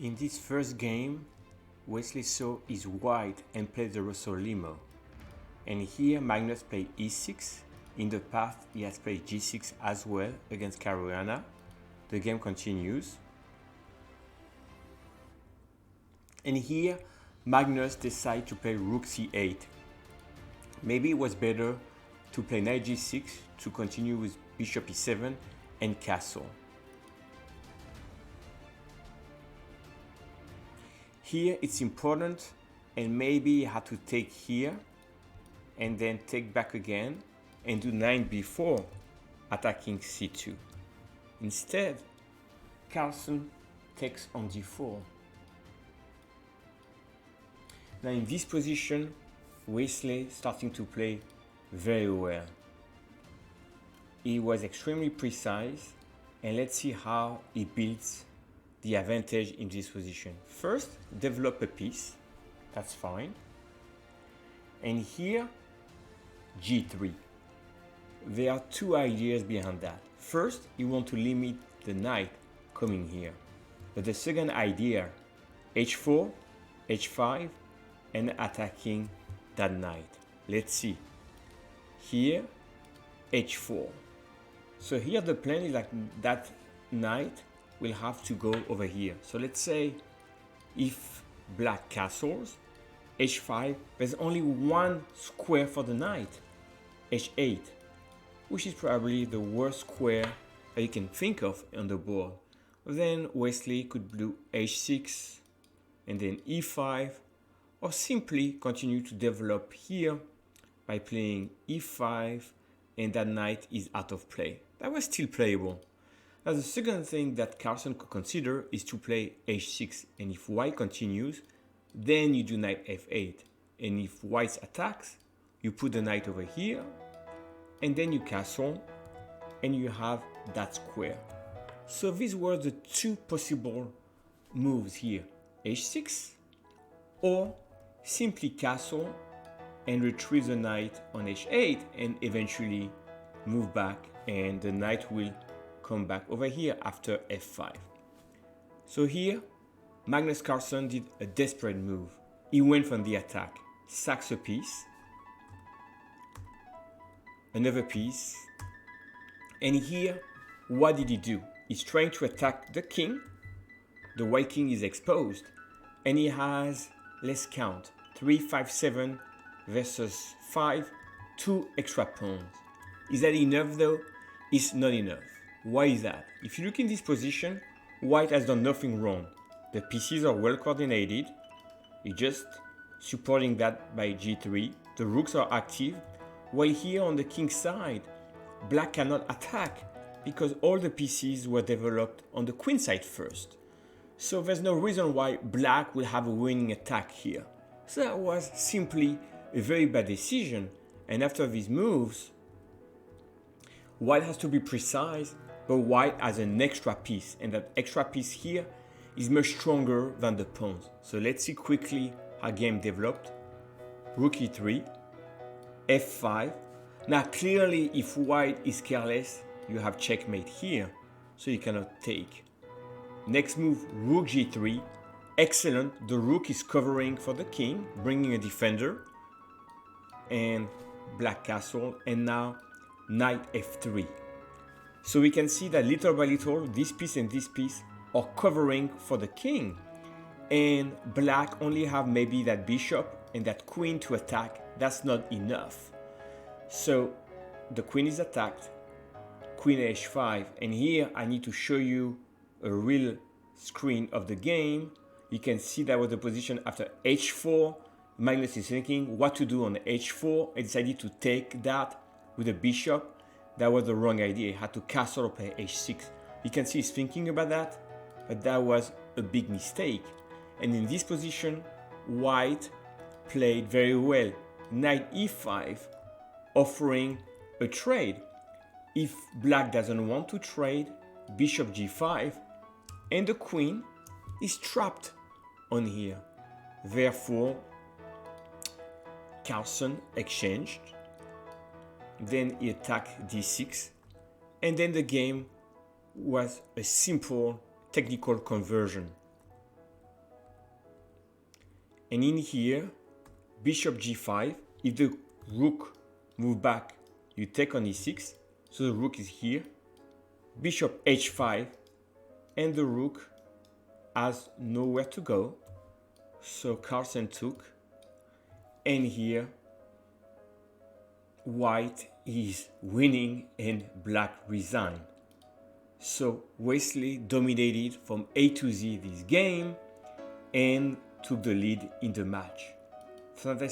In this first game, Wesley So is white and plays the Rossolimo. And here Magnus played e6. In the past he has played g6 as well against Caruana. The game continues. And here Magnus decides to play rook c8. Maybe it was better to play knight g6 to continue with bishop e7 and castle. Here it's important, and maybe you have to take here and then take back again and do Nxb4 attacking c2. Instead, Carlsen takes on d4. Now in this position, Wesley starting to play very well. He was extremely precise, and let's see how he builds the advantage in this position. First, develop a piece, that's fine. And here, g3. There are two ideas behind that. First, you want to limit the knight coming here. But the second idea, h4, h5, and attacking that knight. Let's see. Here, h4. So here the plan is like that knight will have to go over here. So let's say if black castles, h5, there's only one square for the knight, h8, which is probably the worst square that you can think of on the board. Then Wesley could do h6 and then e5, or simply continue to develop here by playing e5, and that knight is out of play. That was still playable. Now the second thing that Carlsen could consider is to play h6, and if white continues, then you do knight f8, and if white attacks, you put the knight over here, and then you castle, and you have that square. So these were the two possible moves here, h6, or simply castle and retrieve the knight on h8 and eventually move back, and the knight will come back over here after f5. So here, Magnus Carlsen did a desperate move. He went from the attack, sacks a piece, another piece, and here, what did he do? He's trying to attack the king. The white king is exposed, and he has, let's count, 3, 5, 7 versus 5, 2 extra pawns. Is that enough though? It's not enough. Why is that? If you look in this position, white has done nothing wrong. The pieces are well coordinated. You're just supporting that by g3. The rooks are active. While here on the king side, black cannot attack because all the pieces were developed on the queen side first. So there's no reason why black will have a winning attack here. So that was simply a very bad decision. And after these moves, white has to be precise, but white has an extra piece, and that extra piece here is much stronger than the pawns. So let's see quickly how game developed. Rook e3, f5. Now clearly if white is careless, you have checkmate here, so you cannot take. Next move, rook g3. Excellent, the rook is covering for the king, bringing a defender, and black castle, and now knight f3. So we can see that little by little, this piece and this piece are covering for the king, and black only have maybe that bishop and that queen to attack. That's not enough. So the queen is attacked, queen h5, and here I need to show you a real screen of the game. You can see that was the position after h4. Magnus is thinking what to do on h4. I decided to take that with a bishop. That was the wrong idea. He had to castle or play h6. You can see he's thinking about that, but that was a big mistake. And in this position, white played very well. Knight e5, offering a trade. If black doesn't want to trade, bishop g5, and the queen is trapped on here. Therefore, Carlsen exchanged. Then he attacked d6, and then the game was a simple technical conversion. And in here, bishop g5. If the rook move back, you take on e6. So the rook is here. Bishop h5. And the rook has nowhere to go. So Carlsen took. And here, white is winning and black resigned. So Wesley dominated from A to Z this game and took the lead in the match. Fantastic.